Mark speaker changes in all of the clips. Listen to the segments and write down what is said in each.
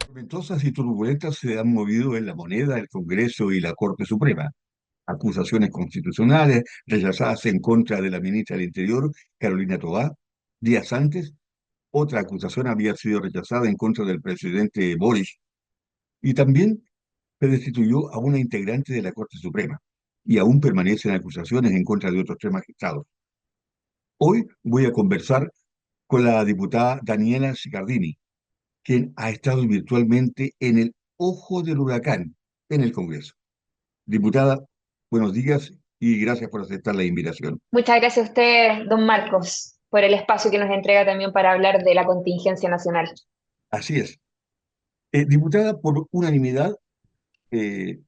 Speaker 1: Tormentosas y turbulentas se han movido en la moneda, el Congreso y la Corte Suprema. Acusaciones constitucionales rechazadas en contra de la ministra del Interior, Carolina Tobá. Días antes, otra acusación había sido rechazada en contra del presidente Boris. Y también se destituyó a una integrante de la Corte Suprema. Y aún permanecen acusaciones en contra de otros tres magistrados. Hoy voy a conversar con la diputada Daniela Sicardini, quien ha estado virtualmente en el ojo del huracán en el Congreso. Diputada, buenos días y gracias por aceptar la invitación.
Speaker 2: Muchas gracias a usted, don Marcos, por el espacio que nos entrega también para hablar de la contingencia nacional.
Speaker 1: Así es. Diputada, por unanimidad, eh,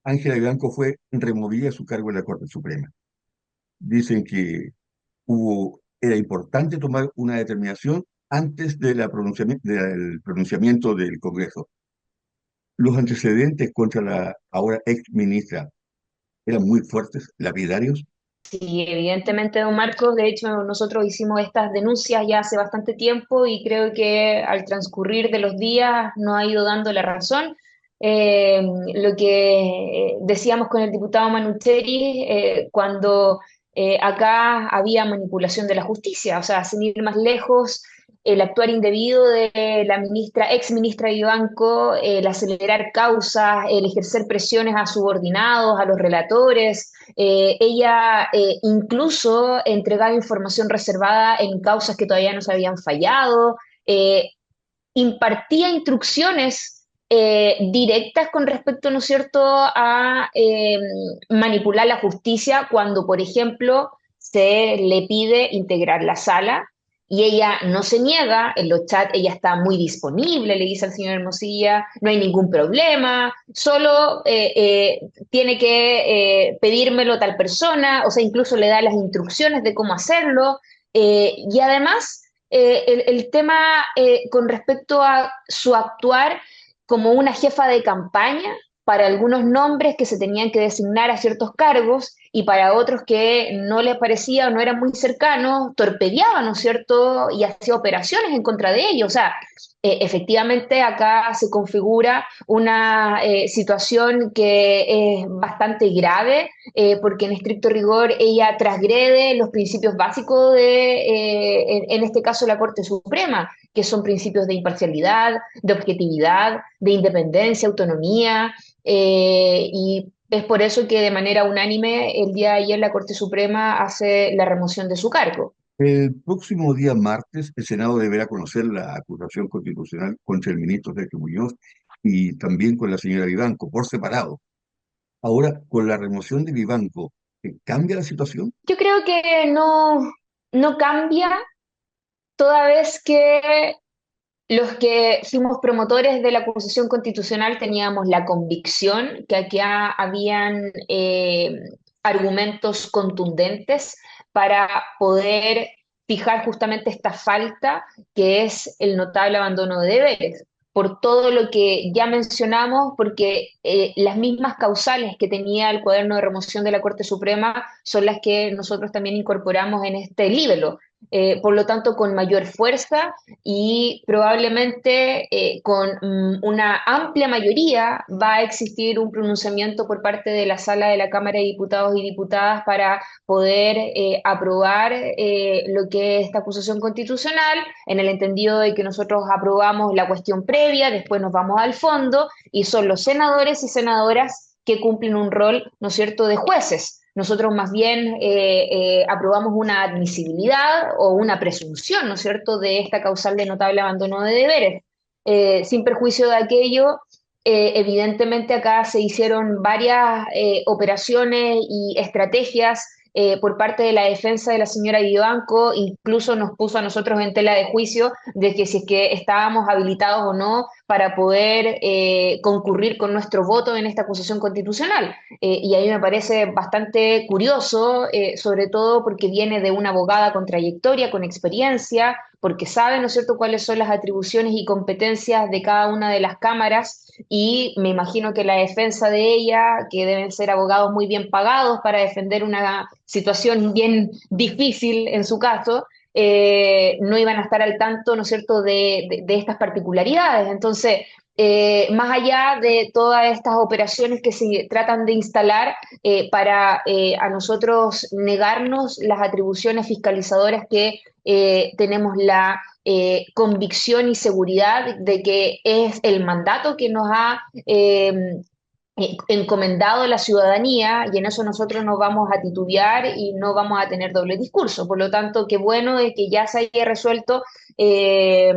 Speaker 1: Ángela Vivanco fue removida de su cargo en la Corte Suprema. Dicen que era importante tomar una determinación antes de del pronunciamiento del Congreso. Los antecedentes contra la ahora ex ministra eran muy fuertes, lapidarios.
Speaker 2: Sí, evidentemente, don Marcos, de hecho nosotros hicimos estas denuncias ya hace bastante tiempo y creo que al transcurrir de los días nos ha ido dando la razón. Lo que decíamos con el diputado Manucheri cuando acá había manipulación de la justicia, o sea, sin ir más lejos, el actuar indebido de la ministra, ex ministra Vivanco, el acelerar causas, el ejercer presiones a subordinados, a los relatores. Ella incluso entregaba información reservada en causas que todavía no se habían fallado, eh, impartía instrucciones directas con respecto, ¿no es cierto?, a manipular la justicia cuando, por ejemplo, se le pide integrar la sala y ella no se niega, en los chats ella está muy disponible, le dice al señor Hermosilla, no hay ningún problema, solo tiene que pedírmelo tal persona, o sea, incluso le da las instrucciones de cómo hacerlo, y además el tema con respecto a su actuar como una jefa de campaña para algunos nombres que se tenían que designar a ciertos cargos y para otros que no les parecía o no eran muy cercanos, torpedeaba, ¿no es cierto? Y hacía operaciones en contra de ellos. O sea, efectivamente acá se configura una situación que es bastante grave porque en estricto rigor ella transgrede los principios básicos en este caso, la Corte Suprema, que son principios de imparcialidad, de objetividad, de independencia, autonomía, y es por eso que de manera unánime el día de ayer la Corte Suprema hace la remoción de su cargo.
Speaker 1: El próximo día martes, el Senado deberá conocer la acusación constitucional contra el ministro Sergio Muñoz y también con la señora Vivanco, por separado. Ahora, con la remoción de Vivanco, ¿cambia la situación?
Speaker 2: Yo creo que no cambia toda vez que los que fuimos promotores de la acusación constitucional teníamos la convicción que aquí habían argumentos contundentes para poder fijar justamente esta falta que es el notable abandono de deberes. Por todo lo que ya mencionamos, porque las mismas causales que tenía el cuaderno de remoción de la Corte Suprema son las que nosotros también incorporamos en este libelo. Por lo tanto, con mayor fuerza y probablemente con una amplia mayoría va a existir un pronunciamiento por parte de la Sala de la Cámara de Diputados y Diputadas para poder aprobar lo que es esta acusación constitucional, en el entendido de que nosotros aprobamos la cuestión previa, después nos vamos al fondo y son los senadores y senadoras que cumplen un rol, ¿no es cierto?, de jueces. Nosotros más bien aprobamos una admisibilidad o una presunción, ¿no es cierto?, de esta causal de notable abandono de deberes. Sin perjuicio de aquello, evidentemente acá se hicieron varias operaciones y estrategias por parte de la defensa de la señora Vivanco, incluso nos puso a nosotros en tela de juicio de que si es que estábamos habilitados o no para poder concurrir con nuestro voto en esta acusación constitucional. Y a mí me parece bastante curioso, sobre todo porque viene de una abogada con trayectoria, con experiencia, porque sabe, ¿no es cierto?, cuáles son las atribuciones y competencias de cada una de las cámaras y me imagino que la defensa de ella, que deben ser abogados muy bien pagados para defender una situación bien difícil en su caso, no iban a estar al tanto, ¿no es cierto?, de estas particularidades. Entonces, más allá de todas estas operaciones que se tratan de instalar para a nosotros negarnos las atribuciones fiscalizadoras que tenemos la convicción y seguridad de que es el mandato que nos ha encomendado la ciudadanía, y en eso nosotros no vamos a titubear y no vamos a tener doble discurso. Por lo tanto, qué bueno es que ya se haya resuelto eh,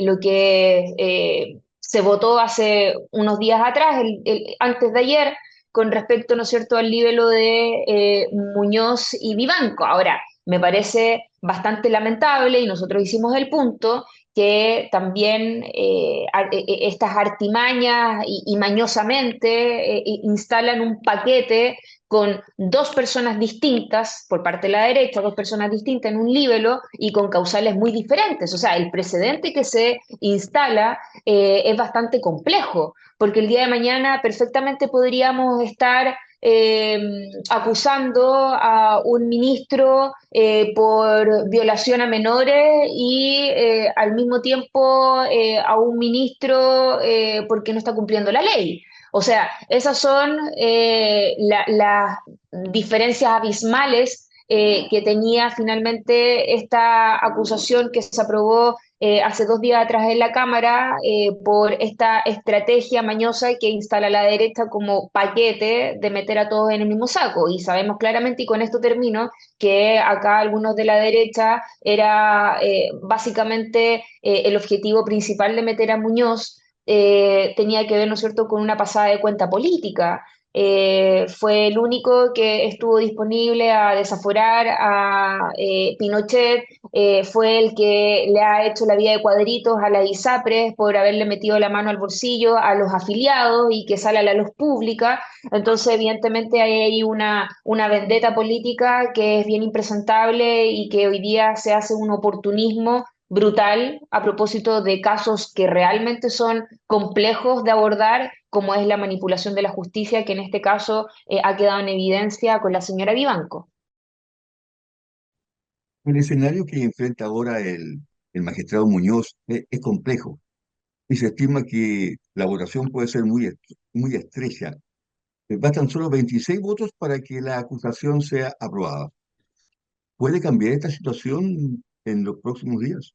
Speaker 2: lo que se votó hace unos días atrás, antes de ayer, con respecto, ¿no es cierto?, al libelo de Muñoz y Vivanco. Ahora, me parece bastante lamentable, y nosotros hicimos el punto, que también estas artimañas y mañosamente instalan un paquete con dos personas distintas por parte de la derecha, dos personas distintas en un libelo y con causales muy diferentes. O sea, el precedente que se instala es bastante complejo, porque el día de mañana perfectamente podríamos estar acusando a un ministro por violación a menores y al mismo tiempo a un ministro porque no está cumpliendo la ley. O sea, esas son las diferencias abismales que tenía finalmente esta acusación que se aprobó hace 2 días atrás en la Cámara por esta estrategia mañosa que instala la derecha como paquete de meter a todos en el mismo saco. Y sabemos claramente, y con esto termino, que acá algunos de la derecha era básicamente el objetivo principal de meter a Muñoz tenía que ver, ¿no es cierto?, con una pasada de cuenta política. Fue el único que estuvo disponible a desaforar a Pinochet, fue el que le ha hecho la vida de cuadritos a la ISAPRES por haberle metido la mano al bolsillo a los afiliados y que sale a la luz pública. Entonces, evidentemente, hay ahí una vendetta política que es bien impresentable y que hoy día se hace un oportunismo brutal a propósito de casos que realmente son complejos de abordar, como es la manipulación de la justicia, que en este caso ha quedado en evidencia con la señora Vivanco.
Speaker 1: El escenario que enfrenta ahora el magistrado Muñoz es complejo y se estima que la votación puede ser muy estrecha. Bastan solo 26 votos para que la acusación sea aprobada. ¿Puede cambiar esta situación en los próximos días?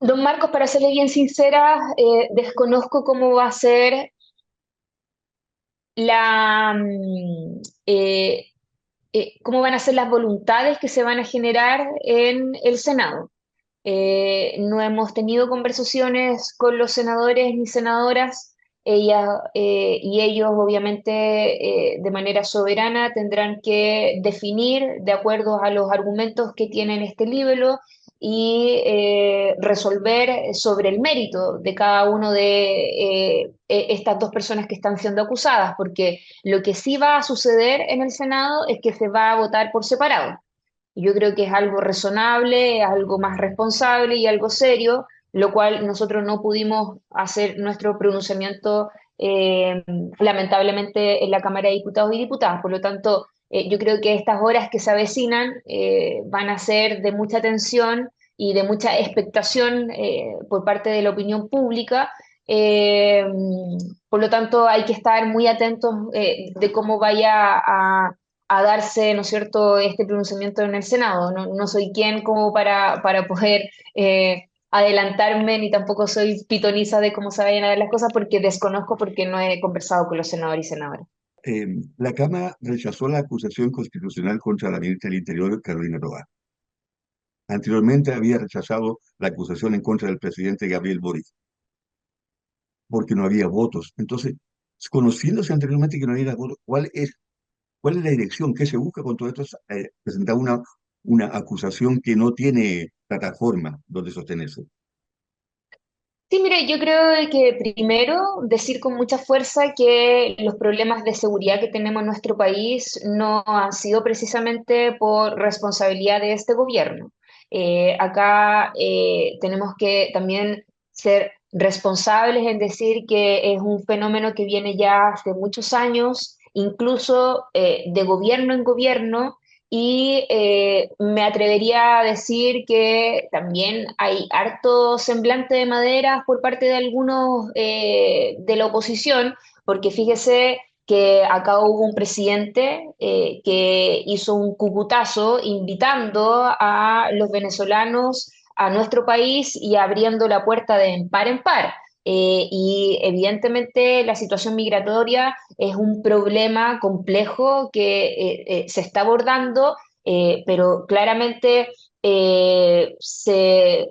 Speaker 2: Don Marcos, para serle bien sincera, desconozco cómo va a ser la, cómo van a ser las voluntades que se van a generar en el Senado. No hemos tenido conversaciones con los senadores ni senadoras. Y ellos obviamente de manera soberana tendrán que definir de acuerdo a los argumentos que tienen este libro y resolver sobre el mérito de cada uno de estas dos personas que están siendo acusadas, porque lo que sí va a suceder en el Senado es que se va a votar por separado. Yo creo que es algo razonable, algo más responsable y algo serio, lo cual nosotros no pudimos hacer nuestro pronunciamiento eh, lamentablemente en la Cámara de Diputados y Diputadas. Por lo tanto, yo creo que estas horas que se avecinan van a ser de mucha tensión y de mucha expectación por parte de la opinión pública. Eh, por lo tanto, hay que estar muy atentos de cómo vaya a darse, ¿no es cierto?, este pronunciamiento en el Senado. No, no soy quien como para poder adelantarme, ni tampoco soy pitoniza de cómo se vayan a dar las cosas, porque desconozco, porque no he conversado con los senadores y senadoras.
Speaker 1: Eh, la Cámara rechazó la acusación constitucional contra la ministra del Interior, Carolina Tovar. Anteriormente había rechazado la acusación en contra del presidente Gabriel Boric, porque no había votos. Entonces, conociéndose anteriormente que no había votos, cuál es la dirección? ¿Qué se busca con todo esto? Presentar una acusación que no tiene plataforma donde sostenerse.
Speaker 2: Sí, mire, yo creo de que primero decir con mucha fuerza que los problemas de seguridad que tenemos en nuestro país no han sido precisamente por responsabilidad de este gobierno. Acá tenemos que también ser responsables en decir que es un fenómeno que viene ya hace muchos años, incluso de gobierno en gobierno, y me atrevería a decir que también hay harto semblante de maderas por parte de algunos de la oposición, porque fíjese que acá hubo un presidente que hizo un cucutazo invitando a los venezolanos a nuestro país y abriendo la puerta de par en par. Y evidentemente la situación migratoria es un problema complejo que se está abordando, pero claramente se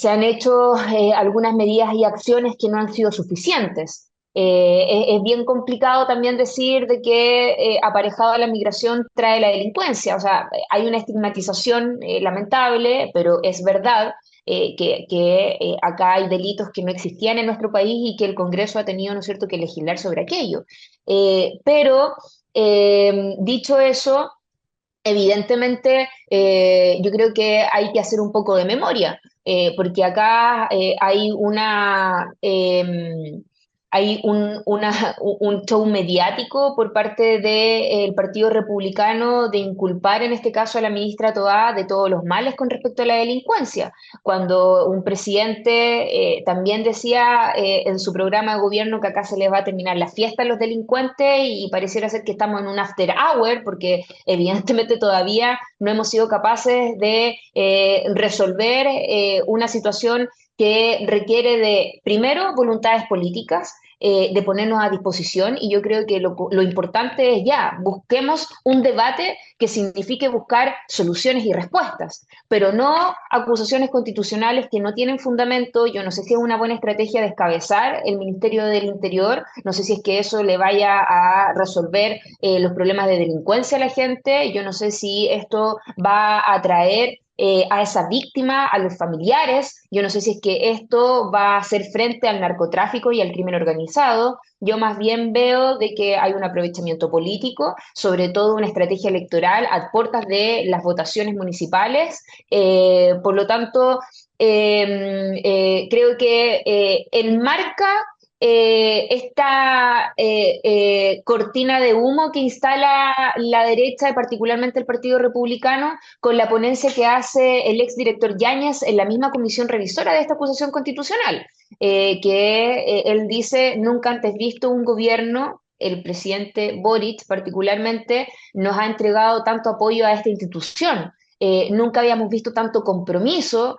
Speaker 2: han hecho algunas medidas y acciones que no han sido suficientes. Es bien complicado también decir de que aparejado a la migración trae la delincuencia. O sea, hay una estigmatización lamentable, pero es verdad que acá hay delitos que no existían en nuestro país y que el Congreso ha tenido, ¿no es cierto?, que legislar sobre aquello. Pero dicho eso, evidentemente, yo creo que hay que hacer un poco de memoria, porque acá hay un show mediático por parte del Partido Republicano de inculpar en este caso a la ministra Toá de todos los males con respecto a la delincuencia, cuando un presidente también decía en su programa de gobierno que acá se les va a terminar la fiesta a los delincuentes y pareciera ser que estamos en un after hour, porque evidentemente todavía no hemos sido capaces de resolver una situación que requiere de, primero, voluntades políticas, de ponernos a disposición y yo creo que lo importante es ya, busquemos un debate que signifique buscar soluciones y respuestas, pero no acusaciones constitucionales que no tienen fundamento. Yo no sé si es una buena estrategia descabezar el Ministerio del Interior, no sé si es que eso le vaya a resolver los problemas de delincuencia a la gente. Yo no sé si esto va a atraer a esa víctima, a los familiares. Yo no sé si es que esto va a hacer frente al narcotráfico y al crimen organizado. Yo más bien veo de que hay un aprovechamiento político, sobre todo una estrategia electoral a puertas de las votaciones municipales. Por lo tanto, creo que enmarca esta cortina de humo que instala la derecha y particularmente el Partido Republicano con la ponencia que hace el exdirector Yáñez en la misma comisión revisora de esta acusación constitucional, él dice, nunca antes visto un gobierno, el presidente Boric particularmente, nos ha entregado tanto apoyo a esta institución. Nunca habíamos visto tanto compromiso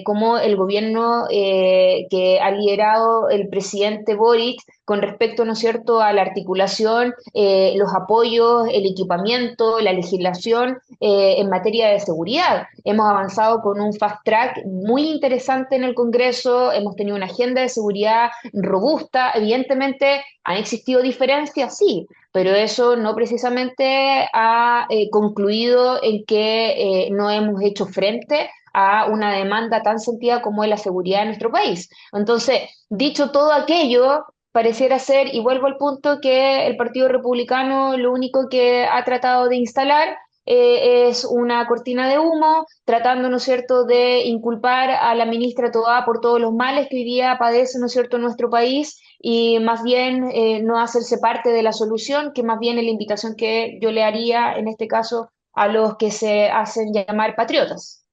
Speaker 2: como el gobierno que ha liderado el presidente Boric con respecto, ¿no es cierto?, a la articulación, los apoyos, el equipamiento, la legislación en materia de seguridad. Hemos avanzado con un fast track muy interesante en el Congreso, hemos tenido una agenda de seguridad robusta. Evidentemente han existido diferencias, sí, pero eso no precisamente ha concluido en que no hemos hecho frente a una demanda tan sentida como es la seguridad de nuestro país. Entonces, dicho todo aquello, pareciera ser, y vuelvo al punto, que el Partido Republicano lo único que ha tratado de instalar es una cortina de humo, tratando, ¿no es cierto?, de inculpar a la ministra Toá por todos los males que hoy día padece, ¿no es cierto?, nuestro país, y más bien no hacerse parte de la solución, que más bien es la invitación que yo le haría en este caso a los que se hacen llamar patriotas.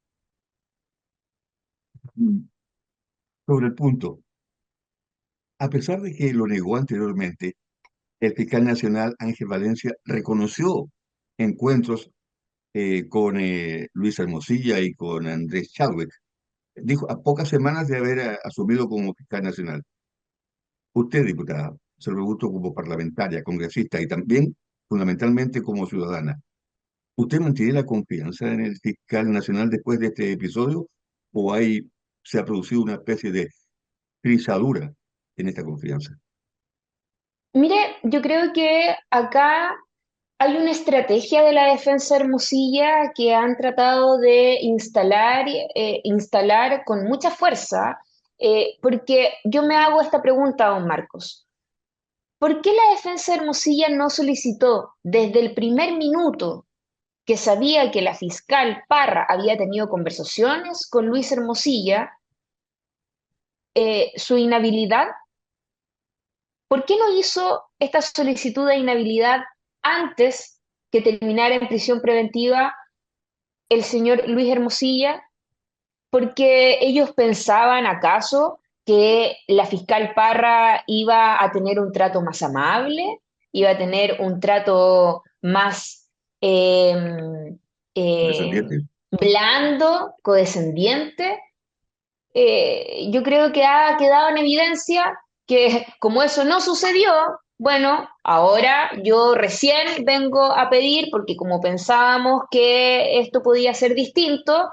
Speaker 1: Mm. Sobre el punto, a pesar de que lo negó anteriormente, el fiscal nacional Ángel Valencia reconoció encuentros con Luis Hermosilla y con Andrés Chadwick. Dijo, a pocas semanas de haber asumido como fiscal nacional. Usted, diputada, se lo pregunto como parlamentaria, congresista y también fundamentalmente como ciudadana. ¿Usted mantiene la confianza en el fiscal nacional después de este episodio o se ha producido una especie de crisadura en esta confianza?
Speaker 2: Mire, yo creo que acá hay una estrategia de la defensa Hermosilla que han tratado de instalar con mucha fuerza, porque yo me hago esta pregunta, don Marcos. ¿Por qué la defensa Hermosilla no solicitó desde el primer minuto que sabía que la fiscal Parra había tenido conversaciones con Luis Hermosilla, su inhabilidad? ¿Por qué no hizo esta solicitud de inhabilidad antes que terminara en prisión preventiva el señor Luis Hermosilla, porque ellos pensaban acaso que la fiscal Parra iba a tener un trato más amable, iba a tener un trato más eh, eh,
Speaker 1: descendientes.
Speaker 2: blando, condescendiente. Yo creo que ha quedado en evidencia que como eso no sucedió, bueno, ahora yo recién vengo a pedir, porque como pensábamos que esto podía ser distinto,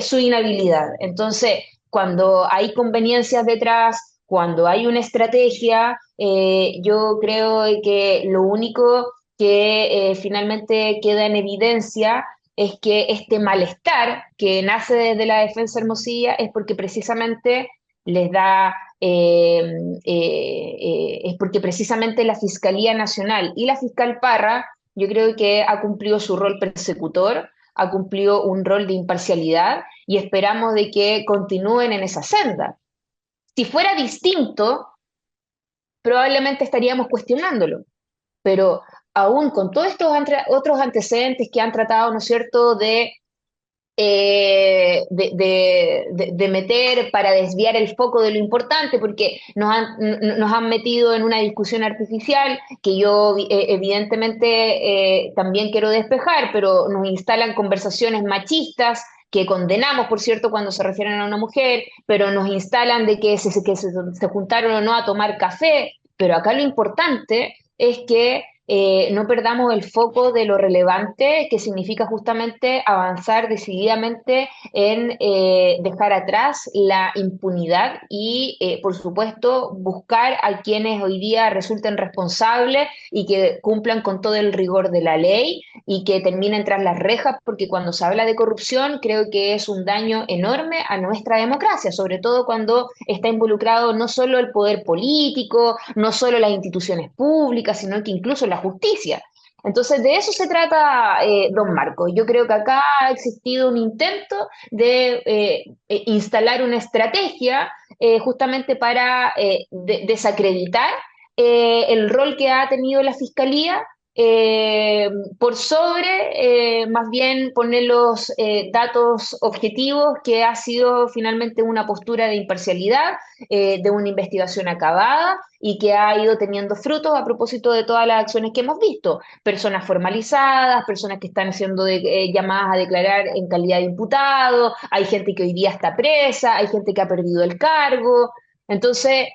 Speaker 2: su inhabilidad. Entonces, cuando hay conveniencias detrás, cuando hay una estrategia, yo creo que lo único que finalmente queda en evidencia es que este malestar que nace desde la defensa Hermosilla es porque precisamente les da, es porque precisamente la Fiscalía Nacional y la fiscal Parra, yo creo que ha cumplido su rol persecutor, ha cumplido un rol de imparcialidad y esperamos de que continúen en esa senda. Si fuera distinto, probablemente estaríamos cuestionándolo, pero aún con todos estos otros antecedentes que han tratado, ¿no es cierto?, de meter para desviar el foco de lo importante, porque nos han metido en una discusión artificial que yo evidentemente también quiero despejar, pero nos instalan conversaciones machistas que condenamos, por cierto, cuando se refieren a una mujer, pero nos instalan de que se juntaron o no a tomar café, pero acá lo importante es que no perdamos el foco de lo relevante que significa justamente avanzar decididamente en dejar atrás la impunidad y, por supuesto, buscar a quienes hoy día resulten responsables y que cumplan con todo el rigor de la ley y que terminen tras las rejas, porque cuando se habla de corrupción creo que es un daño enorme a nuestra democracia, sobre todo cuando está involucrado no solo el poder político, no solo las instituciones públicas, sino que incluso la justicia. Entonces, de eso se trata, don Marco. Yo creo que acá ha existido un intento de instalar una estrategia justamente para desacreditar el rol que ha tenido la Fiscalía eh, por sobre, más bien poner los datos objetivos, que ha sido finalmente una postura de imparcialidad, de una investigación acabada y que ha ido teniendo frutos a propósito de todas las acciones que hemos visto. Personas formalizadas, personas que están siendo llamadas a declarar en calidad de imputado, hay gente que hoy día está presa, hay gente que ha perdido el cargo. Entonces,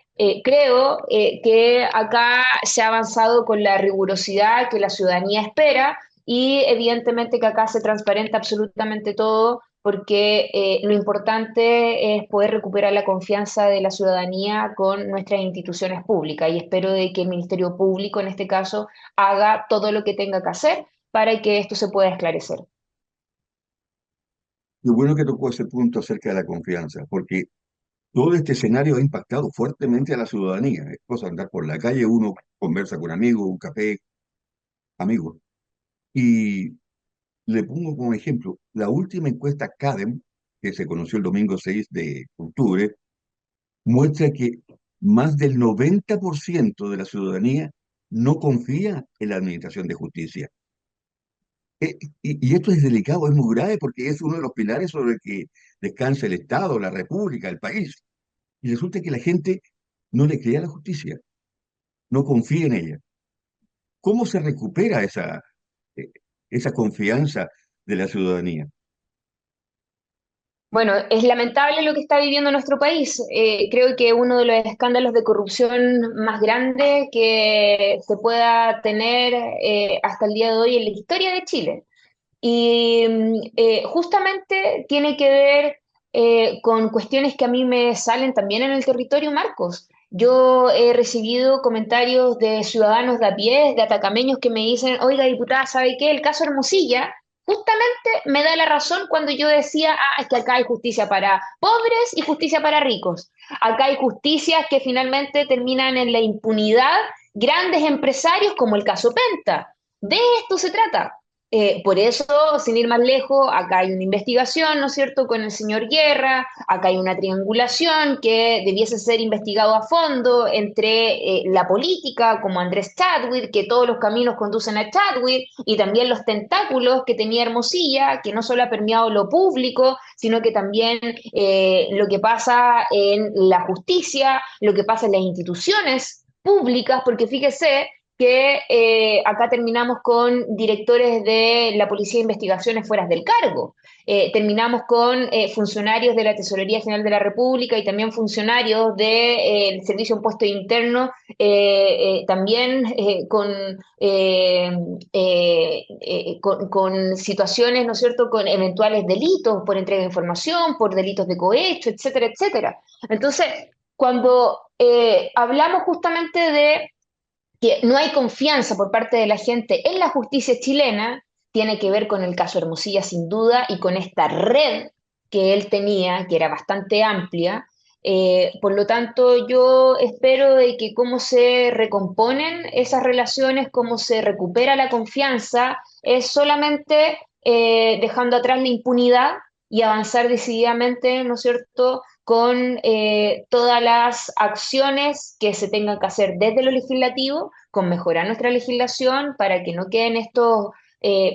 Speaker 2: creo que acá se ha avanzado con la rigurosidad que la ciudadanía espera y evidentemente que acá se transparenta absolutamente todo porque lo importante es poder recuperar la confianza de la ciudadanía con nuestras instituciones públicas y espero de que el Ministerio Público en este caso haga todo lo que tenga que hacer para que esto se pueda esclarecer.
Speaker 1: Y bueno que tocó ese punto acerca de la confianza, porque todo este escenario ha impactado fuertemente a la ciudadanía. Es cosa de andar por la calle, uno conversa con amigos, un café, amigos. Y le pongo como ejemplo, la última encuesta CADEM, que se conoció el domingo 6 de octubre, muestra que más del 90% de la ciudadanía no confía en la administración de justicia. Y esto es delicado, es muy grave porque es uno de los pilares sobre el que descansa el Estado, la República, el país. Y resulta que la gente no le cree a la justicia, no confía en ella. ¿Cómo se recupera eh, esa confianza de la ciudadanía?
Speaker 2: Bueno, es lamentable lo que está viviendo nuestro país. Creo que uno de los escándalos de corrupción más grandes que se pueda tener hasta el día de hoy en la historia de Chile. Y justamente tiene que ver con cuestiones que a mí me salen también en el territorio, Marcos. Yo he recibido comentarios de ciudadanos de a pie, de atacameños, que me dicen, oiga, diputada, ¿sabe qué? El caso Hermosilla justamente me da la razón cuando yo decía, es que acá hay justicia para pobres y justicia para ricos. Acá hay justicias que finalmente terminan en la impunidad, grandes empresarios como el caso Penta. De esto se trata. Por eso, sin ir más lejos, acá hay una investigación, ¿no es cierto?, con el señor Guerra, acá hay una triangulación que debiese ser investigado a fondo entre la política, como Andrés Chadwick, que todos los caminos conducen a Chadwick, y también los tentáculos que tenía Hermosilla, que no solo ha permeado lo público, sino que también lo que pasa en la justicia, lo que pasa en las instituciones públicas, porque fíjese que acá terminamos con directores de la Policía de Investigaciones fuera del cargo. Terminamos con funcionarios de la Tesorería General de la República y también funcionarios del Servicio de Impuesto Interno, también con situaciones, ¿no es cierto?, con eventuales delitos por entrega de información, por delitos de cohecho, etcétera, etcétera. Entonces, cuando hablamos justamente de que no hay confianza por parte de la gente en la justicia chilena, tiene que ver con el caso Hermosilla sin duda y con esta red que él tenía, que era bastante amplia. Por lo tanto, yo espero de que cómo se recomponen esas relaciones, cómo se recupera la confianza, es solamente dejando atrás la impunidad y avanzar decididamente, ¿no es cierto?, con todas las acciones que se tengan que hacer desde lo legislativo, con mejorar nuestra legislación para que no queden estos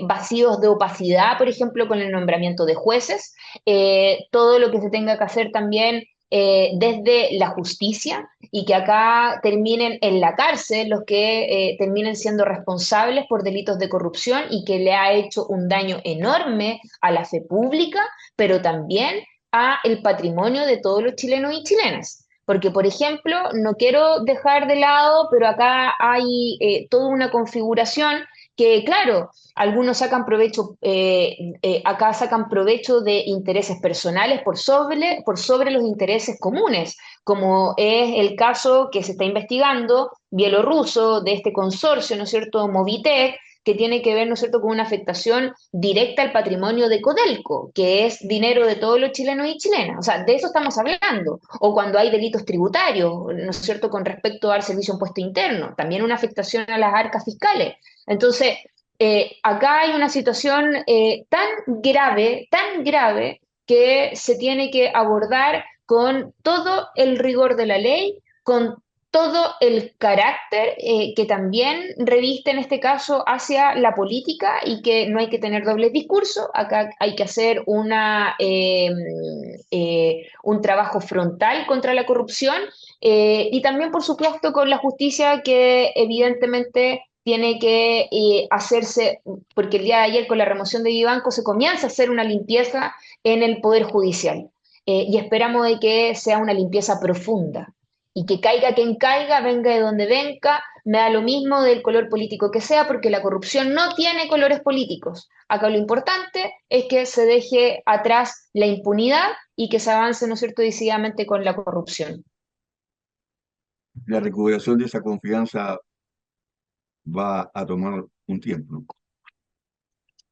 Speaker 2: vacíos de opacidad, por ejemplo, con el nombramiento de jueces, todo lo que se tenga que hacer también desde la justicia y que acá terminen en la cárcel los que terminen siendo responsables por delitos de corrupción y que le ha hecho un daño enorme a la fe pública, pero también a el patrimonio de todos los chilenos y chilenas. Porque, por ejemplo, no quiero dejar de lado, pero acá hay toda una configuración que, claro, algunos sacan provecho, acá sacan provecho de intereses personales por sobre los intereses comunes, como es el caso que se está investigando bielorruso de este consorcio, ¿no es cierto?, Movitec, que tiene que ver, ¿no es cierto?, con una afectación directa al patrimonio de Codelco, que es dinero de todos los chilenos y chilenas. O sea, de eso estamos hablando. O cuando hay delitos tributarios, ¿no es cierto?, con respecto al servicio de impuesto interno, también una afectación a las arcas fiscales. Entonces, acá hay una situación tan grave, que se tiene que abordar con todo el rigor de la ley, con todo el carácter que también reviste en este caso hacia la política y que no hay que tener doble discurso, acá hay que hacer un trabajo frontal contra la corrupción y también, por supuesto, con la justicia que evidentemente tiene que hacerse, porque el día de ayer con la remoción de Vivanco se comienza a hacer una limpieza en el Poder Judicial y esperamos de que sea una limpieza profunda y que caiga quien caiga, venga de donde venga, me da lo mismo del color político que sea, porque la corrupción no tiene colores políticos. Acá lo importante es que se deje atrás la impunidad y que se avance, ¿no es cierto?, decididamente con la corrupción.
Speaker 1: La recuperación de esa confianza va a tomar un tiempo.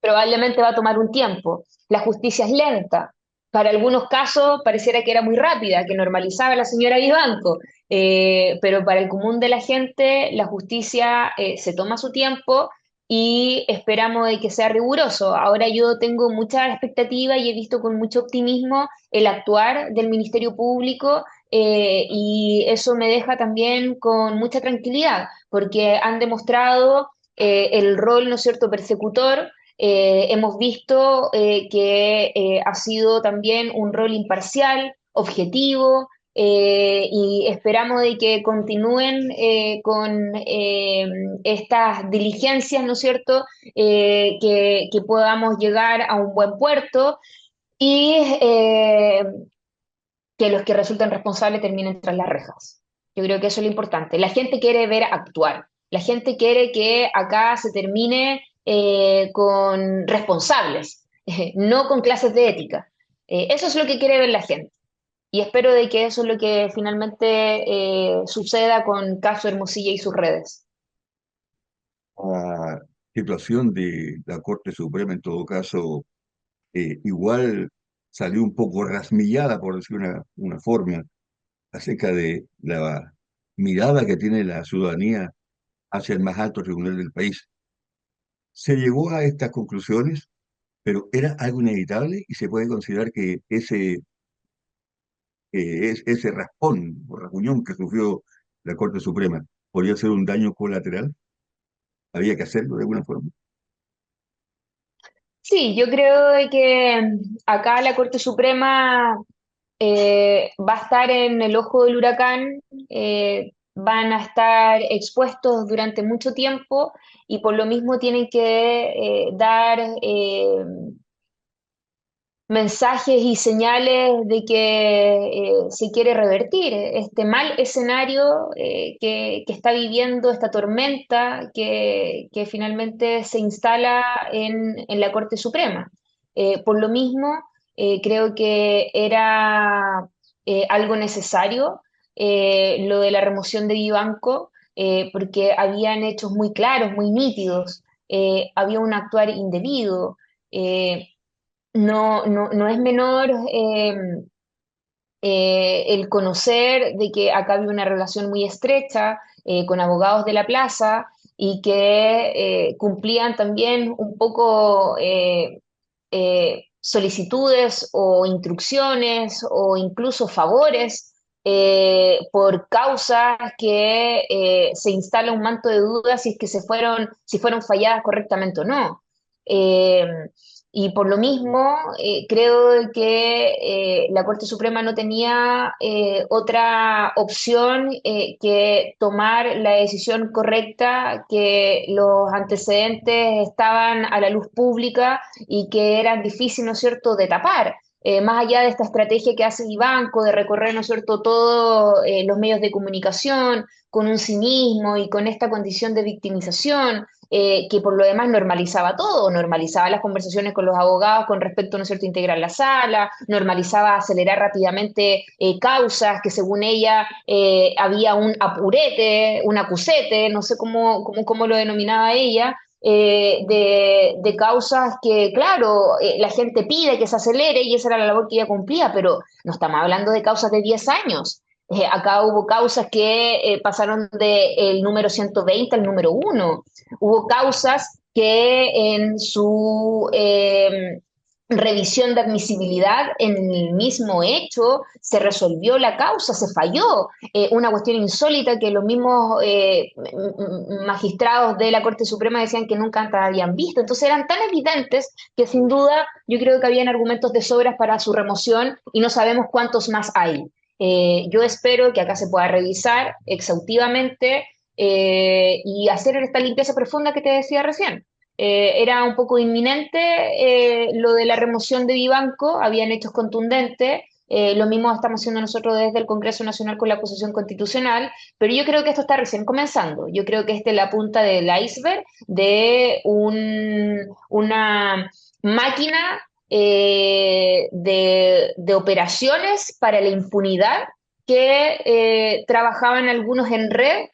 Speaker 2: Probablemente va a tomar un tiempo. La justicia es lenta. Para algunos casos pareciera que era muy rápida, que normalizaba a la señora Vivanco, pero para el común de la gente la justicia se toma su tiempo y esperamos de que sea riguroso. Ahora yo tengo mucha expectativa y he visto con mucho optimismo el actuar del Ministerio Público y eso me deja también con mucha tranquilidad, porque han demostrado el rol, ¿no es cierto?, persecutor. Hemos visto que ha sido también un rol imparcial, objetivo, y esperamos de que continúen con estas diligencias, ¿no es cierto?, que podamos llegar a un buen puerto y que los que resulten responsables terminen tras las rejas. Yo creo que eso es lo importante. La gente quiere ver actuar. La gente quiere que acá se termine con responsables, no con clases de ética. Eso es lo que quiere ver la gente. Y espero de que eso es lo que finalmente suceda con Caso Hermosilla y sus redes.
Speaker 1: La situación de la Corte Suprema, en todo caso, igual salió un poco rasmillada, por decir una forma, acerca de la mirada que tiene la ciudadanía hacia el más alto tribunal del país. Se llegó a estas conclusiones, pero era algo inevitable y se puede considerar que ese raspón o rasguñón que sufrió la Corte Suprema podría ser un daño colateral. Había que hacerlo de alguna forma.
Speaker 2: Sí, yo creo de que acá la Corte Suprema va a estar en el ojo del huracán, van a estar expuestos durante mucho tiempo y por lo mismo tienen que dar mensajes y señales de que se quiere revertir este mal escenario que está viviendo esta tormenta que finalmente se instala en la Corte Suprema. Por lo mismo, creo que era algo necesario lo de la remoción de Vivanco, porque habían hechos muy claros, muy nítidos, había un actuar indebido. No es menor el conocer de que acá había una relación muy estrecha con abogados de la plaza y que cumplían también un poco solicitudes o instrucciones o incluso favores por causas que se instala un manto de dudas si es que si fueron falladas correctamente o no. Eh, y por lo mismo, creo que la Corte Suprema no tenía otra opción que tomar la decisión correcta, que los antecedentes estaban a la luz pública y que eran difíciles, ¿no es cierto?, de tapar. Más allá de esta estrategia que hace Ibanco de recorrer, ¿no es cierto?, todos los medios de comunicación con un cinismo y con esta condición de victimización, que por lo demás normalizaba todo, normalizaba las conversaciones con los abogados con respecto, ¿no es cierto?, a integrar la sala, normalizaba acelerar rápidamente causas que según ella había un apurete, un acusete, no sé cómo lo denominaba ella, de causas que, claro, la gente pide que se acelere y esa era la labor que ella cumplía, pero no estamos hablando de causas de 10 años. Acá hubo causas que pasaron del número 120 al número 1. Hubo causas que en su revisión de admisibilidad en el mismo hecho se resolvió la causa, se falló. Una cuestión insólita que los mismos magistrados de la Corte Suprema decían que nunca antes habían visto. Entonces eran tan evidentes que sin duda yo creo que habían argumentos de sobras para su remoción y no sabemos cuántos más hay. Yo espero que acá se pueda revisar exhaustivamente y hacer esta limpieza profunda que te decía recién. Era un poco inminente lo de la remoción de Vivanco, habían hechos contundentes, lo mismo estamos haciendo nosotros desde el Congreso Nacional con la acusación constitucional, pero yo creo que esto está recién comenzando. Yo creo que esta es la punta del iceberg de una máquina de operaciones para la impunidad que trabajaban algunos en red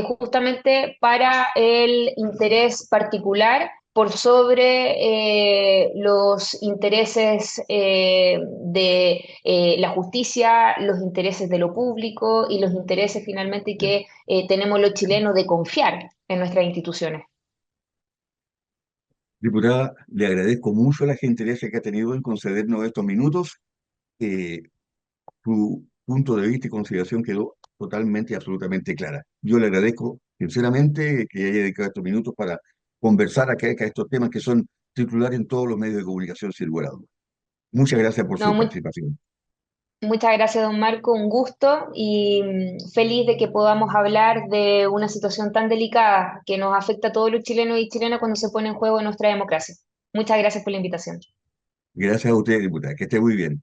Speaker 2: justamente para el interés particular por sobre los intereses de la justicia, los intereses de lo público y los intereses finalmente que tenemos los chilenos de confiar en nuestras instituciones.
Speaker 1: Diputada, le agradezco mucho la gentileza que ha tenido en concedernos estos minutos. Eh, Su punto de vista y consideración quedó totalmente y absolutamente clara. Yo le agradezco sinceramente que haya dedicado estos minutos para conversar acerca de estos temas que son titulares en todos los medios de comunicación sin lugar a dudas. Muchas gracias por
Speaker 2: No,
Speaker 1: su participación.
Speaker 2: muchas gracias, don Marco, un gusto y feliz de que podamos hablar de una situación tan delicada que nos afecta a todos los chilenos y chilenas cuando se pone en juego nuestra democracia. Muchas gracias por la invitación.
Speaker 1: Gracias a usted, diputada. Que esté muy bien.